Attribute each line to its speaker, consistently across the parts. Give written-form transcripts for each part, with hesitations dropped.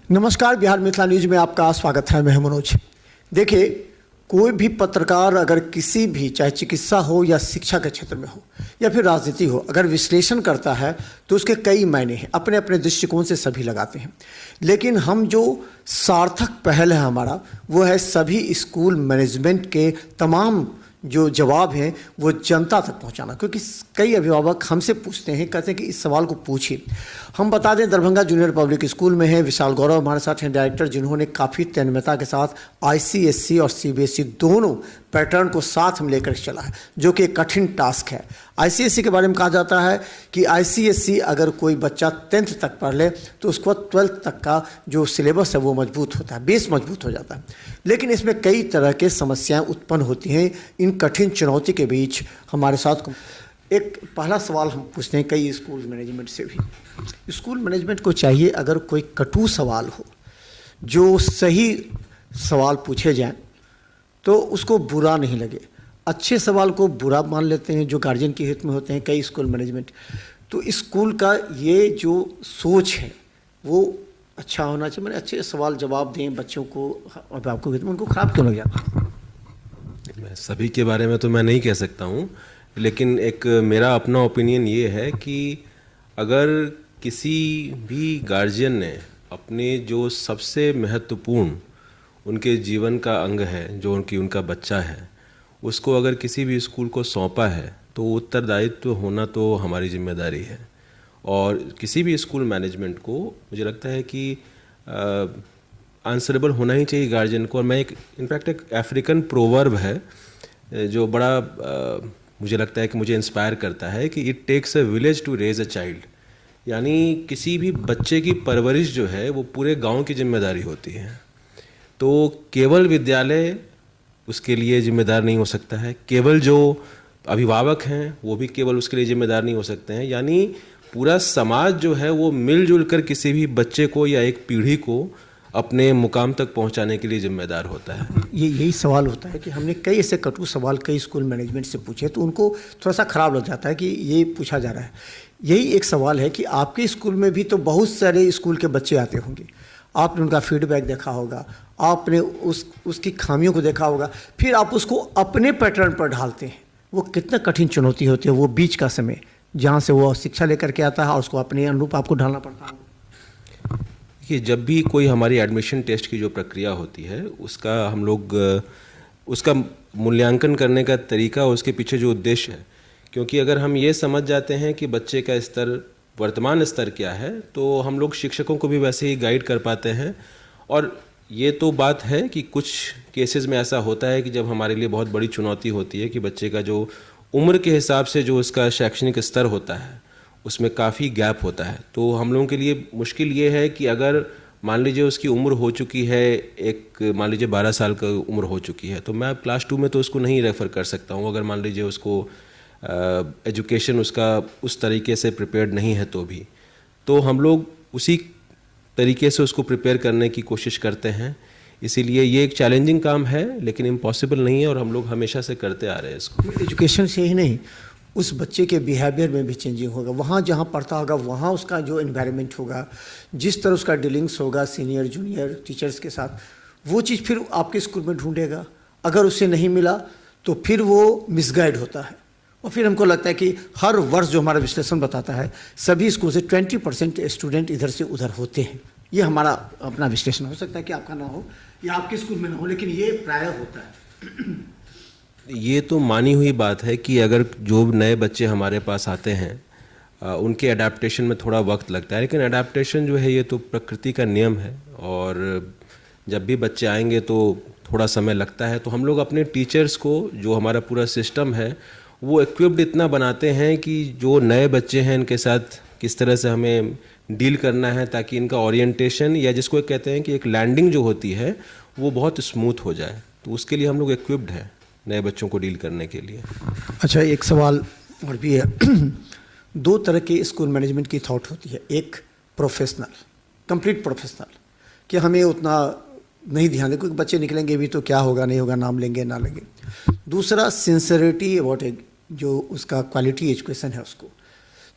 Speaker 1: नमस्कार, बिहार मिथिला न्यूज में आपका स्वागत है। मैं हूं मनोज। देखिए, कोई भी पत्रकार अगर किसी भी, चाहे चिकित्सा हो या शिक्षा के क्षेत्र में हो या फिर राजनीति हो, अगर विश्लेषण करता है तो उसके कई मायने हैं। अपने अपने दृष्टिकोण से सभी लगाते हैं, लेकिन हम जो सार्थक पहल है हमारा, वो है सभी स्कूल मैनेजमेंट के तमाम जो जवाब हैं वो जनता तक पहुंचाना। क्योंकि कई अभिभावक हमसे पूछते हैं, कहते हैं कि इस सवाल को पूछिए। हम बता दें, दरभंगा जूनियर पब्लिक स्कूल में है विशाल गौरव हमारे साथ हैं, डायरेक्टर, जिन्होंने काफ़ी तन्मयता के साथ आईसीएसई और सीबीएसई दोनों पैटर्न को साथ में लेकर चला है, जो कि एक कठिन टास्क है। आईसीएसई के बारे में कहा जाता है कि आईसीएसई अगर कोई बच्चा 10th तक पढ़ ले तो उसको 12th तक का जो सिलेबस है वो मजबूत होता है, बेस मजबूत हो जाता है। लेकिन इसमें कई तरह के समस्याएं उत्पन्न होती हैं। इन कठिन चुनौती के बीच हमारे साथ एक पहला सवाल हम पूछते हैं कई स्कूल मैनेजमेंट से भी। स्कूल मैनेजमेंट को चाहिए, अगर कोई कटु सवाल हो, जो सही सवाल पूछे जाएं तो उसको बुरा नहीं लगे। अच्छे सवाल को बुरा मान लेते हैं जो गार्जियन के हित में होते हैं कई स्कूल मैनेजमेंट। तो स्कूल का ये जो सोच है वो अच्छा होना चाहिए। मैंने अच्छे सवाल जवाब दें बच्चों को, अभिभावकों के हित में, उनको खराब क्यों लग जाता?
Speaker 2: मैं सभी के बारे में तो मैं नहीं कह सकता हूँ, लेकिन एक मेरा अपना ओपिनियन ये है कि अगर किसी भी गार्जियन ने अपने जो सबसे महत्वपूर्ण उनके जीवन का अंग है, जो उनका बच्चा है, उसको अगर किसी भी स्कूल को सौंपा है तो उत्तरदायित्व होना तो हमारी जिम्मेदारी है। और किसी भी स्कूल मैनेजमेंट को मुझे लगता है कि आंसरेबल होना ही चाहिए गार्जियन को। और मैं इनफैक्ट एक अफ्रीकन प्रोवर्ब है जो बड़ा मुझे लगता है कि मुझे इंस्पायर करता है कि it takes a village to raise a child. यानी किसी भी बच्चे की परवरिश जो है वो पूरे गांव की जिम्मेदारी होती है। तो केवल विद्यालय उसके लिए जिम्मेदार नहीं हो सकता है, केवल जो अभिभावक हैं वो भी केवल उसके लिए जिम्मेदार नहीं हो सकते हैं। यानी पूरा समाज जो है वो मिलजुल कर किसी भी बच्चे को या एक पीढ़ी को अपने मुकाम तक पहुंचाने के लिए जिम्मेदार होता है।
Speaker 1: यही सवाल होता है कि हमने कई ऐसे कटु सवाल कई स्कूल मैनेजमेंट से पूछे तो उनको थोड़ा सा खराब लग जाता है कि ये पूछा जा रहा है। यही एक सवाल है कि आपके स्कूल में भी तो बहुत सारे स्कूल के बच्चे आते होंगे, आपने उनका फीडबैक देखा होगा, आपने उसकी खामियों को देखा होगा, फिर आप उसको अपने पैटर्न पर ढालते हैं। वो कितना कठिन चुनौती होती है, वो बीच का समय जहाँ से वो शिक्षा लेकर के आता है और उसको अपने अनुरूप आपको ढालना पड़ता है।
Speaker 2: कि जब भी कोई हमारी एडमिशन टेस्ट की जो प्रक्रिया होती है उसका हम लोग उसका मूल्यांकन करने का तरीका, उसके पीछे जो उद्देश्य है, क्योंकि अगर हम ये समझ जाते हैं कि बच्चे का स्तर, वर्तमान स्तर क्या है, तो हम लोग शिक्षकों को भी वैसे ही गाइड कर पाते हैं। और ये तो बात है कि कुछ केसेस में ऐसा होता है कि जब हमारे लिए बहुत बड़ी चुनौती होती है कि बच्चे का जो उम्र के हिसाब से जो उसका शैक्षणिक स्तर होता है उसमें काफ़ी गैप होता है। तो हम लोगों के लिए मुश्किल ये है कि अगर मान लीजिए उसकी उम्र हो चुकी है, एक मान लीजिए 12 साल का उम्र हो चुकी है, तो मैं क्लास 2 में तो उसको नहीं रेफ़र कर सकता हूँ। अगर मान लीजिए उसको एजुकेशन उसका उस तरीके से प्रिपेयर्ड नहीं है तो हम लोग उसी तरीके से उसको प्रिपेयर करने की कोशिश करते हैं। इसीलिए ये एक चैलेंजिंग काम है, लेकिन इम्पॉसिबल नहीं है और हम लोग हमेशा से करते आ रहे हैं इसको।
Speaker 1: एजुकेशन से ही नहीं, उस बच्चे के बिहेवियर में भी चेंजिंग होगा। वहाँ जहाँ पढ़ता होगा वहाँ उसका जो एनवायरनमेंट होगा, जिस तरह उसका डीलिंग्स होगा सीनियर जूनियर टीचर्स के साथ, वो चीज़ फिर आपके स्कूल में ढूंढेगा। अगर उससे नहीं मिला तो फिर वो मिसगाइड होता है। और फिर हमको लगता है कि हर वर्ष जो हमारा विश्लेषण बताता है, सभी स्कूल से 20% स्टूडेंट इधर से उधर होते हैं। ये हमारा अपना विश्लेषण हो सकता है कि आपका ना हो या आपके स्कूल में ना हो, लेकिन ये प्राय होता है।
Speaker 2: ये तो मानी हुई बात है कि अगर जो नए बच्चे हमारे पास आते हैं उनके अडेप्टेशन में थोड़ा वक्त लगता है, लेकिन अडेप्टेशन जो है ये तो प्रकृति का नियम है और जब भी बच्चे आएंगे तो थोड़ा समय लगता है। तो हम लोग अपने टीचर्स को, जो हमारा पूरा सिस्टम है, वो इक्विप्ड इतना बनाते हैं कि जो नए बच्चे हैं इनके साथ किस तरह से हमें डील करना है ताकि इनका ओरिएंटेशन, या जिसको कहते हैं कि एक लैंडिंग जो होती है, वो बहुत स्मूथ हो जाए। तो उसके लिए हम लोग इक्विप्ड हैं नए बच्चों को डील करने के लिए।
Speaker 1: अच्छा, एक सवाल और भी है। दो तरह के स्कूल मैनेजमेंट की थॉट होती है। एक प्रोफेशनल, कंप्लीट प्रोफेशनल, कि हमें उतना नहीं ध्यान दें, क्योंकि बच्चे निकलेंगे भी तो क्या होगा नहीं होगा, नाम लेंगे ना लेंगे। दूसरा सिंसियरिटी अबाउट जो उसका क्वालिटी एजुकेशन है उसको,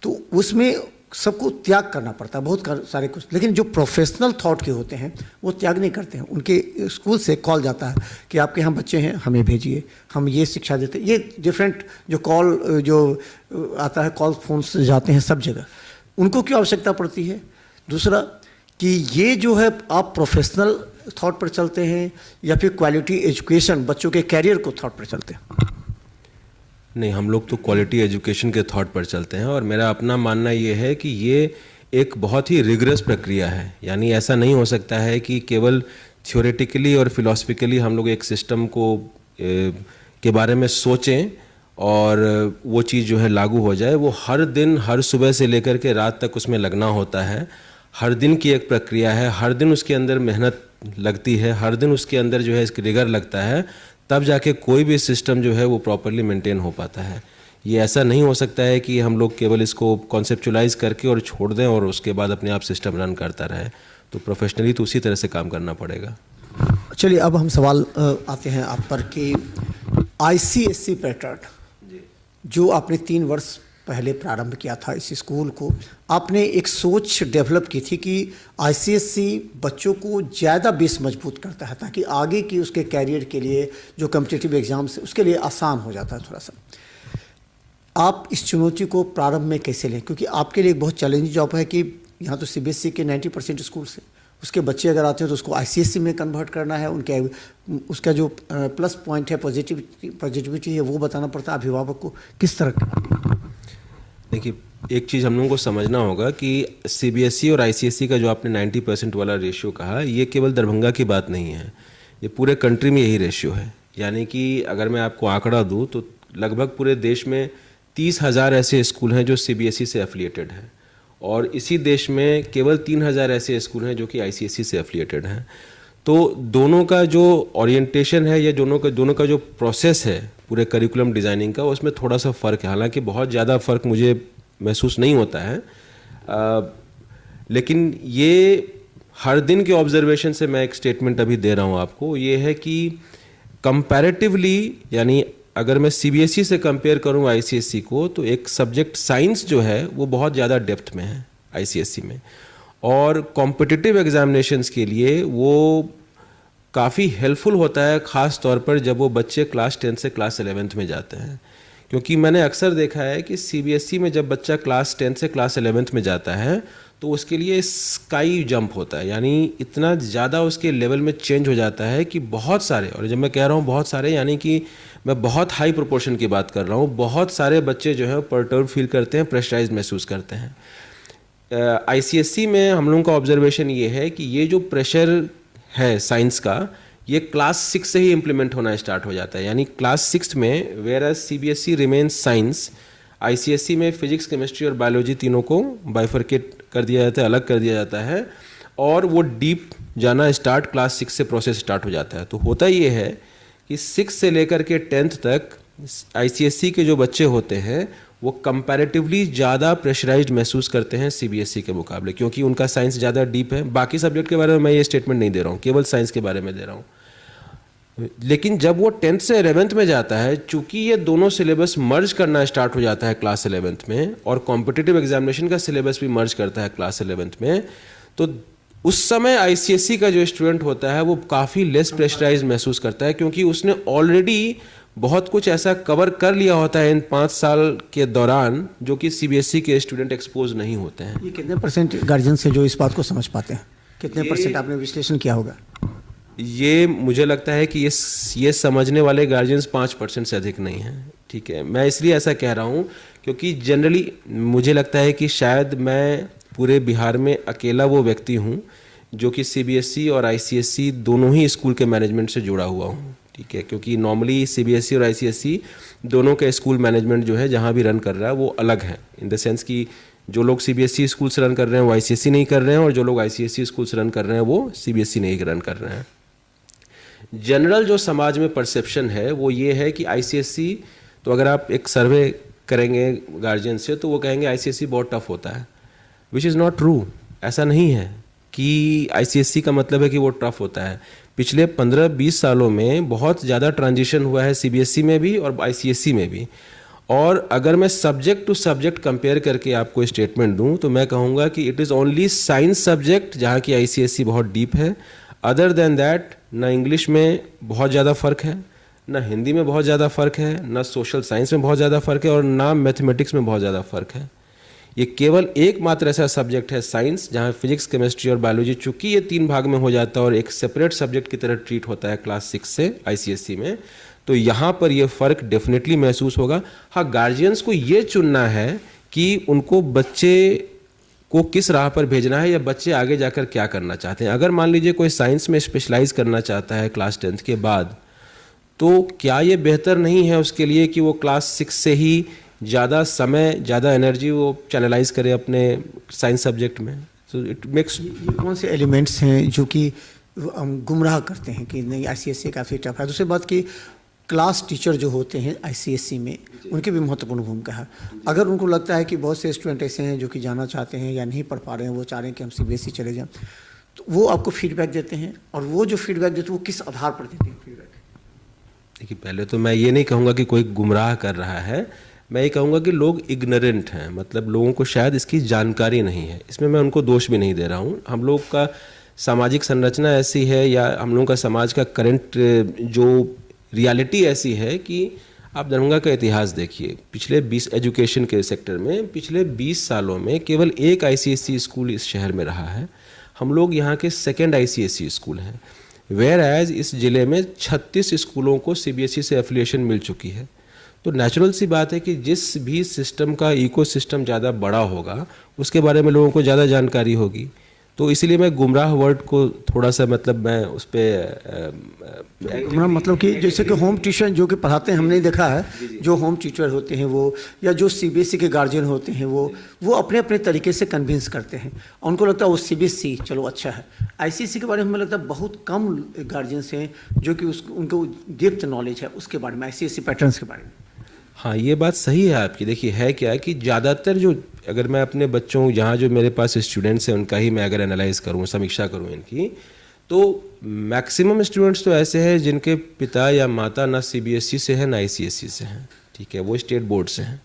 Speaker 1: तो उसमें सबको त्याग करना पड़ता है बहुत सारे कुछ, लेकिन जो प्रोफेशनल थॉट के होते हैं वो त्याग नहीं करते हैं। उनके स्कूल से कॉल जाता है कि आपके यहाँ बच्चे हैं, हमें भेजिए, हम ये शिक्षा देते हैं। ये डिफरेंट जो कॉल जो आता है, कॉल फोन से जाते हैं सब जगह, उनको क्यों आवश्यकता पड़ती है? दूसरा कि ये जो है आप प्रोफेशनल थॉट पर चलते हैं या फिर क्वालिटी एजुकेशन बच्चों के कैरियर को थॉट पर चलते हैं?
Speaker 2: नहीं, हम लोग तो क्वालिटी एजुकेशन के थॉट पर चलते हैं, और मेरा अपना मानना ये है कि ये एक बहुत ही रिगरस प्रक्रिया है। यानी ऐसा नहीं हो सकता है कि केवल थ्योरेटिकली और फिलॉसफिकली हम लोग एक सिस्टम को के बारे में सोचें और वो चीज़ जो है लागू हो जाए। वो हर दिन, हर सुबह से लेकर के रात तक उसमें लगना होता है। हर दिन की एक प्रक्रिया है, हर दिन उसके अंदर मेहनत लगती है, हर दिन उसके अंदर जो है इसकी रिगर लगता है, तब जाके कोई भी सिस्टम जो है वो प्रॉपरली मेंटेन हो पाता है। ये ऐसा नहीं हो सकता है कि हम लोग केवल इसको कॉन्सेप्चुलाइज करके और छोड़ दें और उसके बाद अपने आप सिस्टम रन करता रहे। तो प्रोफेशनली तो उसी तरह से काम करना पड़ेगा।
Speaker 1: चलिए अब हम सवाल आते हैं आप पर कि ICSE पैटर्न जो आपने 3 वर्ष पहले प्रारंभ किया था इस स्कूल को, आपने एक सोच डेवलप की थी कि ICSE बच्चों को ज़्यादा बेस मजबूत करता है ताकि आगे की उसके कैरियर के लिए जो कम्पिटिटिव एग्जाम्स है उसके लिए आसान हो जाता है थोड़ा सा। आप इस चुनौती को प्रारंभ में कैसे लें? क्योंकि आपके लिए एक बहुत चैलेंजिंग जॉब है कि यहाँ तो CBSE के 90% स्कूल से उसके बच्चे अगर आते हैं तो उसको ICSE में कन्वर्ट करना है। उनके उसका जो प्लस पॉइंट है, पॉजिटिविटी है, वो बताना पड़ता है अभिभावक को। किस तरह?
Speaker 2: देखिए, एक चीज़ हम लोगों को समझना होगा कि CBSE और ICSE का जो आपने 90% वाला रेशियो कहा, ये केवल दरभंगा की बात नहीं है, ये पूरे कंट्री में यही रेशियो है। यानी कि अगर मैं आपको आंकड़ा दूँ तो लगभग पूरे देश में 30,000 ऐसे स्कूल हैं जो CBSE से एफिलिएटेड हैं, और इसी देश में केवल 3,000 ऐसे स्कूल हैं जो कि ICSE से एफिलिएटेड हैं। तो दोनों का जो ओरिएंटेशन है या दोनों का जो प्रोसेस है पूरे करिकुलम डिज़ाइनिंग का, उसमें थोड़ा सा फ़र्क है। हालांकि बहुत ज़्यादा फ़र्क मुझे महसूस नहीं होता है, लेकिन ये हर दिन के ऑब्जर्वेशन से मैं एक स्टेटमेंट अभी दे रहा हूँ आपको, ये है कि कंपैरेटिवली, यानी अगर मैं CBSE से कंपेयर करूँ ICSE को, तो एक सब्जेक्ट साइंस जो है वो बहुत ज़्यादा डेप्थ में है ICSE में, और कॉम्पिटिटिव एग्जामिनेशंस के लिए वो काफ़ी हेल्पफुल होता है, ख़ास तौर पर जब वो बच्चे क्लास 10 से क्लास 11th में जाते हैं। क्योंकि मैंने अक्सर देखा है कि CBSE में जब बच्चा क्लास 10 से क्लास 11th में जाता है तो उसके लिए स्काई जंप होता है, यानी इतना ज़्यादा उसके लेवल में चेंज हो जाता है कि बहुत सारे, और जब मैं कह रहा हूँ बहुत सारे, यानी कि मैं बहुत हाई प्रोपोर्शन की बात कर रहा हूँ, बहुत सारे बच्चे जो है परटर्ब फील करते हैं, प्रेशराइज महसूस करते हैं। ICSE में हम लोगों का ऑब्जर्वेशन ये है कि ये जो प्रेशर है साइंस का, ये क्लास 6 से ही इम्प्लीमेंट होना स्टार्ट हो जाता है। यानी क्लास 6 में, whereas CBSE remains science, ICSE में फिजिक्स, केमिस्ट्री और बायोलॉजी तीनों को बाइफरकेट कर दिया जाता है, अलग कर दिया जाता है, और वो डीप जाना स्टार्ट क्लास 6 से प्रोसेस स्टार्ट हो जाता है। तो होता ये है कि 6 से लेकर के 10th तक ICSE के जो बच्चे होते हैं वो कंपैरेटिवली ज़्यादा प्रेशराइज्ड महसूस करते हैं CBSE के मुकाबले, क्योंकि उनका साइंस ज़्यादा डीप है। बाकी सब्जेक्ट के बारे में मैं ये स्टेटमेंट नहीं दे रहा हूँ, केवल साइंस के बारे में दे रहा हूँ। लेकिन जब वो 10th से 11th में जाता है, चूंकि ये दोनों सिलेबस मर्ज करना स्टार्ट हो जाता है क्लास 11th में, और कॉम्पिटिटिव एग्जामिनेशन का सिलेबस भी मर्ज करता है क्लास 11th में, तो उस समय ICSE का जो स्टूडेंट होता है वो काफ़ी लेस प्रेशराइज महसूस करता है, क्योंकि उसने ऑलरेडी बहुत कुछ ऐसा कवर कर लिया होता है इन 5 साल के दौरान जो कि CBSE के स्टूडेंट एक्सपोज नहीं होते हैं।
Speaker 1: ये कितने % गार्जियंस हैं जो इस बात को समझ पाते हैं? कितने % आपने विश्लेषण किया होगा?
Speaker 2: ये मुझे लगता है कि ये समझने वाले गार्जियंस 5% से अधिक नहीं हैं। ठीक है, मैं इसलिए ऐसा कह रहा हूँ क्योंकि जनरली मुझे लगता है कि शायद मैं पूरे बिहार में अकेला वो व्यक्ति हूँ जो कि CBSE और ICSE दोनों ही स्कूल के मैनेजमेंट से जुड़ा हुआ हूँ। ठीक है, क्योंकि नॉर्मली CBSE और ICSE दोनों के स्कूल मैनेजमेंट जो है जहाँ भी रन कर रहा है वो अलग है, इन द सेंस कि जो लोग CBSE स्कूल से रन कर रहे हैं वो ICSE नहीं कर रहे हैं, और जो लोग ICSE स्कूल से रन कर रहे हैं वो CBSE नहीं रन कर रहे हैं। जनरल जो समाज में परसेप्शन है वो ये है कि ICSE, तो अगर आप एक सर्वे करेंगे गार्जियन से तो वो कहेंगे ICSE बहुत टफ होता है, विच इज़ नॉट ट्रू। ऐसा नहीं है कि ICSE का मतलब है कि वो टफ होता है। पिछले 15-20 सालों में बहुत ज़्यादा ट्रांजिशन हुआ है CBSE में भी और ICSE में भी, और अगर मैं सब्जेक्ट टू सब्जेक्ट कंपेयर करके आपको स्टेटमेंट दूं तो मैं कहूँगा कि it is only science subject जहाँ की आईसीएसई बहुत डीप है। अदर देन दैट ना इंग्लिश में बहुत ज़्यादा फ़र्क है, ना हिंदी में बहुत ज़्यादा फ़र्क है, ना सोशल साइंस में बहुत ज़्यादा फ़र्क है और ना मैथमेटिक्स में बहुत ज़्यादा फ़र्क है। ये केवल एकमात्र ऐसा सब्जेक्ट है साइंस जहाँ फिजिक्स, केमिस्ट्री और बायोलॉजी, चूँकि ये 3 भाग में हो जाता है और एक सेपरेट सब्जेक्ट की तरह ट्रीट होता है क्लास 6 से आईसीएसई में, तो यहाँ पर ये फ़र्क डेफिनेटली महसूस होगा। हाँ, गार्जियंस को ये चुनना है कि उनको बच्चे को किस राह पर भेजना है या बच्चे आगे जाकर क्या करना चाहते हैं। अगर मान लीजिए कोई साइंस में स्पेशलाइज करना चाहता है क्लास 10th के बाद, तो क्या ये बेहतर नहीं है उसके लिए कि वो क्लास 6 से ही ज़्यादा समय, ज़्यादा एनर्जी वो चैनलाइज करे अपने साइंस सब्जेक्ट में। So it makes.
Speaker 1: ये कौन से एलिमेंट्स हैं जो कि हम गुमराह करते हैं कि नहीं आईसीएसई काफ़ी टफ है? दूसरी बात कि क्लास टीचर जो होते हैं आईसीएसई में, उनकी भी महत्वपूर्ण भूमिका है। अगर उनको लगता है कि बहुत से स्टूडेंट ऐसे हैं जो कि जाना चाहते हैं या नहीं पढ़ पा रहे हैं, वो चाह रहे हैं कि हम सीबीएसई चले जाएं, तो वो आपको फीडबैक देते हैं, और वो जो फीडबैक देते हैं वो किस आधार पर देते हैं फीडबैक?
Speaker 2: देखिए, पहले तो मैं ये नहीं कहूँगा कि कोई गुमराह कर रहा है, मैं ये कहूँगा कि लोग इग्नोरेंट हैं, मतलब लोगों को शायद इसकी जानकारी नहीं है। इसमें मैं उनको दोष भी नहीं दे रहा हूँ। हम लोग का सामाजिक संरचना ऐसी है या हम लोगों का समाज का करंट जो रियलिटी ऐसी है कि आप दरभंगा का इतिहास देखिए, पिछले 20 एजुकेशन के सेक्टर में पिछले 20 सालों में केवल एक आईसीएसई स्कूल इस शहर में रहा है। हम लोग यहाँ के सेकेंड आईसीएसई स्कूल हैं, वेयर एज इस ज़िले में 36 स्कूलों को सीबीएसई से एफिलिएशन मिल चुकी है। तो नेचुरल सी बात है कि जिस भी सिस्टम का इकोसिस्टम ज़्यादा बड़ा होगा उसके बारे में लोगों को ज़्यादा जानकारी होगी। तो इसीलिए मैं गुमराह वर्ड को थोड़ा सा, मतलब मैं उस पर
Speaker 1: गुमराह मतलब कि जैसे कि होम ट्यूशन जो कि पढ़ाते हैं, हमने देखा है जो होम टीचर होते हैं वो, या जो सीबीएसई के गार्जियन होते हैं वो अपने अपने तरीके से कन्विंस करते हैं, और उनको लगता है वो सीबीएसई चलो अच्छा है। आईसीएसई के बारे में हमें लगता है बहुत कम गार्जियंस हैं जो कि उनको डेप्थ नॉलेज है उसके बारे में, आईसीएसई पैटर्न्स के बारे में।
Speaker 2: हाँ, ये बात सही है आपकी। देखिए, है क्या कि ज़्यादातर जो, अगर मैं अपने बच्चों, यहाँ जो मेरे पास स्टूडेंट्स हैं उनका ही मैं अगर एनालाइज करूँ, समीक्षा करूँ इनकी, तो मैक्सिमम स्टूडेंट्स तो ऐसे हैं जिनके पिता या माता ना सीबीएसई से हैं ना आईसीएसई से हैं, ठीक है, वो स्टेट बोर्ड से हैं।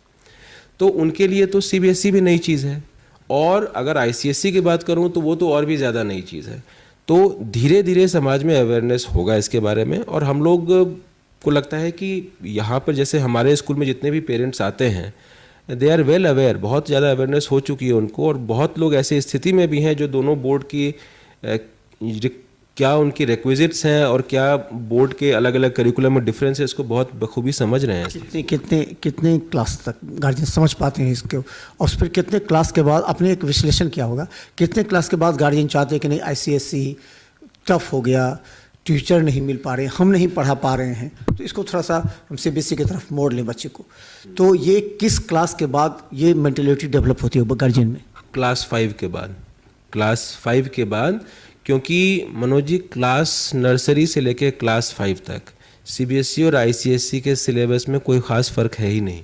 Speaker 2: तो उनके लिए तो सीबीएसई भी नई चीज़ है, और अगर आईसीएसई की बात करूँ तो वो तो और भी ज़्यादा नई चीज़ है। तो धीरे धीरे समाज में अवेयरनेस होगा इसके बारे में, और हम लोग को लगता है कि यहाँ पर जैसे हमारे स्कूल में जितने भी पेरेंट्स आते हैं दे आर वेल अवेयर, बहुत ज़्यादा अवेयरनेस हो चुकी है उनको, और बहुत लोग ऐसी स्थिति में भी हैं जो दोनों बोर्ड की क्या उनकी रिक्विजिट्स हैं और क्या बोर्ड के अलग अलग करिकुलम में डिफरेंस है, इसको बहुत बखूबी समझ रहे हैं।
Speaker 1: कितने क्लास तक गार्जियन समझ पाते हैं इसको, और फिर कितने क्लास के बाद, आपने एक विश्लेषण किया होगा, कितने क्लास के बाद गार्जियन चाहते हैं कि नहीं आईसीएसई टफ हो गया, टीचर नहीं मिल पा रहे, हम नहीं पढ़ा पा रहे हैं, तो इसको थोड़ा सा हम सीबीएसई की तरफ मोड़ लें बच्चे को, तो ये किस क्लास के बाद ये मेंटेलिटी डेवलप होती है गार्जियन में?
Speaker 2: क्लास 5 के बाद, क्लास 5 के बाद, क्योंकि मनोज जी क्लास नर्सरी से लेकर क्लास 5 तक सीबीएसई और आईसीएसई के सिलेबस में कोई ख़ास फ़र्क है ही नहीं।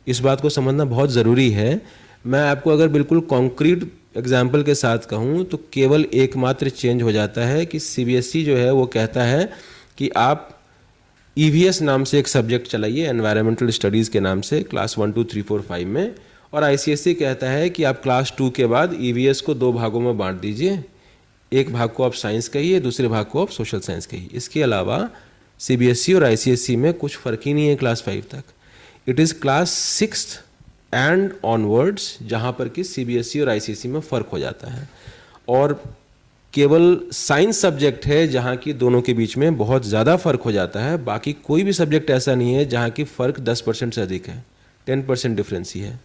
Speaker 2: इस बात को समझना बहुत ज़रूरी है। मैं आपको अगर बिल्कुल कॉन्क्रीट एग्जाम्पल के साथ कहूँ तो केवल एकमात्र चेंज हो जाता है कि सीबीएसई जो है वो कहता है कि आप ईवीएस नाम से एक सब्जेक्ट चलाइए, एनवायरमेंटल स्टडीज़ के नाम से, क्लास 1, 2, 3, 4, 5 में, और आईसीएसई कहता है कि आप क्लास 2 के बाद ईवीएस को 2 भागों में बांट दीजिए, एक भाग को आप साइंस कहिए, दूसरे भाग को आप सोशल साइंस कहिए। इसके अलावा सीबीएसई और आईसीएसई में कुछ फ़र्क ही नहीं है क्लास 5 तक। It is class 6th and onwards जहाँ पर कि सीबीएसई और आईसीएसई में फ़र्क हो जाता है, और केवल साइंस सब्जेक्ट है जहाँ की दोनों के बीच में बहुत ज़्यादा फ़र्क हो जाता है। बाकी कोई भी सब्जेक्ट ऐसा नहीं है जहाँ की फ़र्क 10% से अधिक है, 10% डिफरेंस ही है।